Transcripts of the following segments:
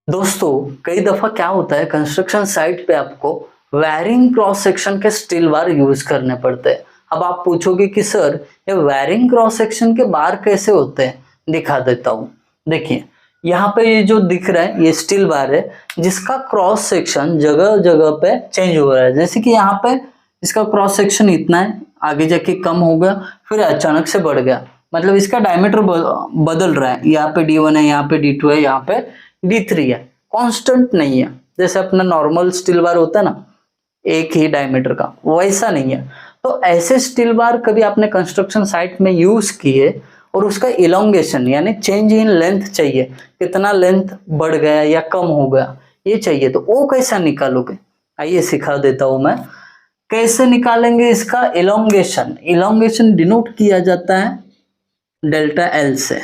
दोस्तों कई दफा क्या होता है कंस्ट्रक्शन साइट पे आपको वायरिंग क्रॉस सेक्शन के स्टील बार यूज करने पड़ते हैं। अब आप पूछोगे कि सर ये वायरिंग क्रॉस सेक्शन के बार कैसे होते हैं, दिखा देता हूँ। देखिए यहाँ पे ये जो दिख रहा है ये स्टील बार है जिसका क्रॉस सेक्शन जगह जगह पे चेंज हो रहा है। जैसे कि यहाँ पे इसका क्रॉस सेक्शन इतना है, आगे जाके कम हो गया, फिर अचानक से बढ़ गया, मतलब इसका डायमीटर बदल रहा है। यहाँ पे D1 है, यहाँ पे D2 है, यहाँ पे D3 है, कांस्टेंट नहीं है। जैसे अपना नॉर्मल स्टील बार होता है ना एक ही डायमीटर का, वैसा नहीं है। तो ऐसे स्टील बार कभी आपने कंस्ट्रक्शन साइट में यूज किए और उसका इलोंगेशन यानी चेंज इन लेंथ चाहिए, कितना लेंथ बढ़ गया या कम हो गया ये चाहिए, तो वो कैसा निकालोगे? आइए सिखा देता हूं मैं कैसे निकालेंगे इसका इलोंगेशन। इलोंगेशन डिनोट किया जाता है डेल्टा एल से।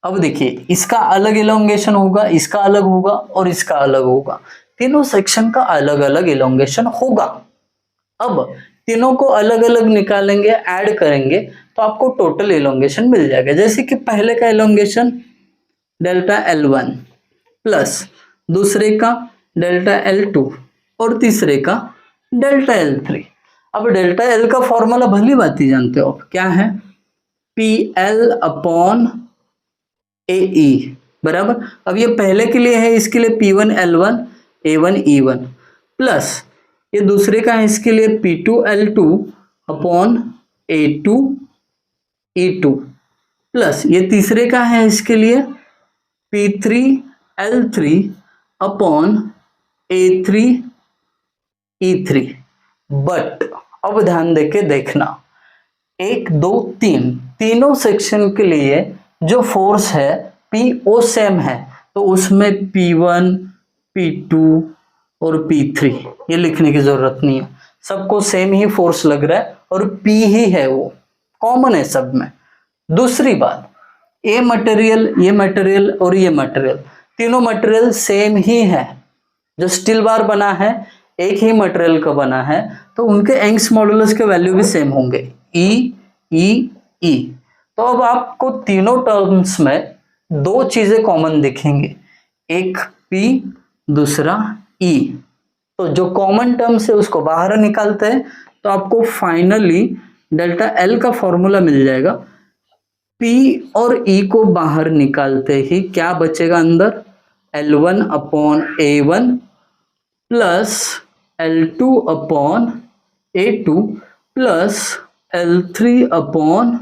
अब देखिए इसका अलग इलोंगेशन होगा, इसका अलग होगा और इसका अलग होगा, तीनों सेक्शन का अलग अलग इलोंगेशन होगा। अब तीनों को अलग अलग निकालेंगे, ऐड करेंगे तो आपको टोटल इलोंगेशन मिल जाएगा। जैसे कि पहले का इलोंगेशन डेल्टा L1 प्लस दूसरे का डेल्टा L2 और तीसरे का डेल्टा L3। अब डेल्टा L का फॉर्मूला भली बात ही जानते हो आप, क्या है? PL अपॉन AE बराबर। अब ये पहले के लिए है, इसके लिए P1 L1 A1 E1 plus ये दूसरे का है, इसके लिए P2 L2 upon A2 E2 plus ये तीसरे का है, इसके लिए P3 L3 upon A3 E3। But अब ध्यान देके देखना, 1 2 3 तीनों सेक्शन के लिए जो फोर्स है PO सेम है, तो उसमें P1 P2 और P3 ये लिखने की जरूरत नहीं है, सबको सेम ही फोर्स लग रहा है और P ही है, वो कॉमन है सब में। दूसरी बात, ये मटेरियल और ये मटेरियल, तीनों मटेरियल सेम ही है। जो स्टील बार बना है एक ही मटेरियल का बना है, तो उनके यंग्स मॉडुलस के वैल्यू भी सेम होंगे, E। तो अब आपको तीनों टर्म्स में दो चीजें कॉमन दिखेंगे, एक P दूसरा E। तो जो कॉमन टर्म्स है उसको बाहर निकालते हैं तो आपको फाइनली डेल्टा L का फॉर्मूला मिल जाएगा। P और E को बाहर निकालते ही क्या बचेगा अंदर? L1 upon A1 plus L2 upon A2 plus L3 upon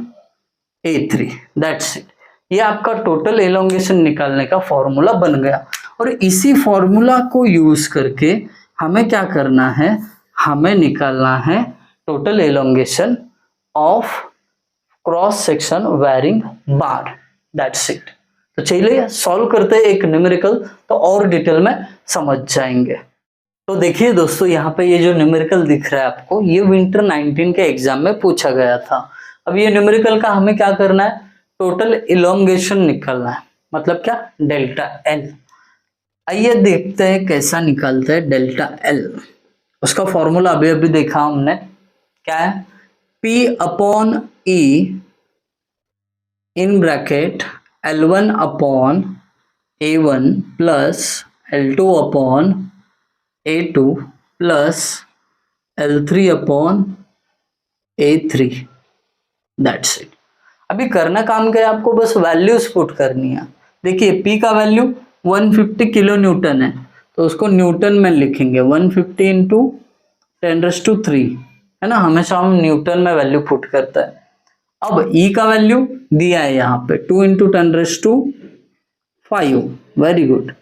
A3। That's it. ये आपका टोटल एलोंगेशन निकालने का फॉर्मूला बन गया। और इसी फॉर्मूला को यूज करके हमें क्या करना है, हमें निकालना है total elongation of cross section wiring bar. That's it. तो चलिए सॉल्व करते हैं एक न्यूमेरिकल, तो और डिटेल में समझ जाएंगे। तो देखिए दोस्तों यहाँ पे ये जो न्यूमेरिकल दिख रहा है आपको, ये विंटर 19 के एग्जाम में पूछा गया था। अब ये न्यूमेरिकल का हमें क्या करना है, टोटल इलोंगेशन निकालना है, मतलब क्या? Delta L. आइए देखते हैं कैसा निकालते हैं डेल्टा एल। उसका फॉर्मूला अभी अभी देखा हमने, क्या है? P upon E in bracket L1 upon A1 plus L2 upon A2 plus L3 upon A3। That's it. अभी करना काम क्या है, आपको बस वैल्यूज पुट करनी है। देखिए P का वैल्यू 150 किलो न्यूटन है, तो उसको न्यूटन में लिखेंगे 150 इंटू 10⁻³ है ना, हमेशा हम न्यूटन में वैल्यू पुट करता है। अब E का वैल्यू दिया है यहाँ पे 2 इंटू 10⁵. Very good.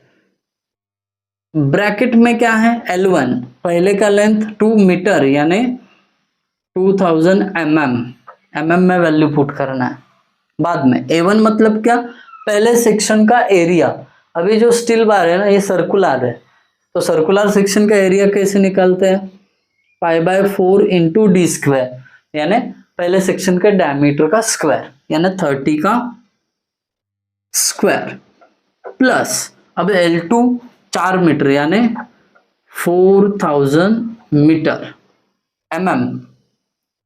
ब्रैकेट में क्या है? L1 पहले का लेंथ 2 मीटर यानी 2000 mm में वैल्यू पुट करना है। बाद में A1 मतलब क्या? पहले सेक्शन का एरिया। अभी जो स्टील बार है ना ये सर्कुलर है, तो सर्कुलर सेक्शन का एरिया कैसे निकालते हैं? π/4 इंटू D² यानी पहले सेक्शन के डायमीटर का स्क्वायर यानी 30 का स्क्वायर प्लस अब L2 4 मीटर यानी 4000 मीटर mm।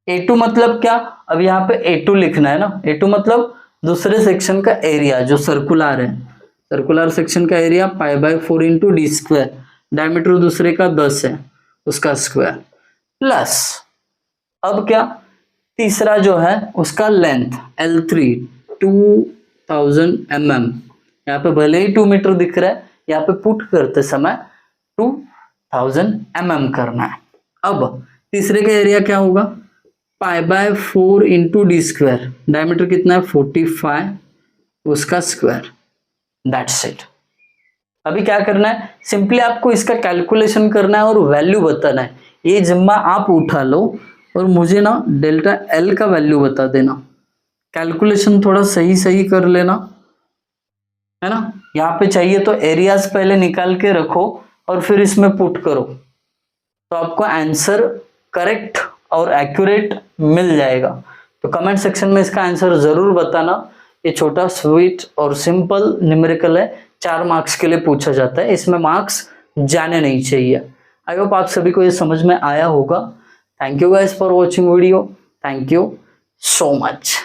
A2 मतलब क्या? अब यहाँ पे A2 लिखना है ना, A2 मतलब दूसरे सेक्शन का एरिया जो सर्कुलर है, सर्कुलर सेक्शन का area π/4 into D square, diameter दूसरे का 10 है उसका स्क्वायर, प्लस अब क्या तीसरा जो है उसका लेंथ L3 2000 mm, यहाँ पे भले ही 2 मीटर दिख रहा है, यहाँ पे पुट करते समय 2000 mm करना है। अब तीसरे का एरिया क्या होगा π/4 इंटू डी स्क्वायर, डायमीटर कितना है 45 उसका स्क्वायर, दैट्स इट। अभी क्या करना है, सिंपली आपको इसका कैलकुलेशन करना है और वैल्यू बताना है। ये जिम्मा आप उठा लो और मुझे ना डेल्टा एल का वैल्यू बता देना, कैलकुलेशन थोड़ा सही सही कर लेना, है ना। यहाँ पे चाहिए तो एरियाज पहले निकाल के रखो और फिर इसमें पुट करो, तो आपको आंसर करेक्ट और एक्यूरेट मिल जाएगा। तो कमेंट सेक्शन में इसका आंसर जरूर बताना। ये छोटा स्वीट और सिंपल न्यूमेरिकल है, 4 मार्क्स के लिए पूछा जाता है, इसमें मार्क्स जाने नहीं चाहिए। आई होप आप सभी को ये समझ में आया होगा। Thank you guys for watching video, thank you so much.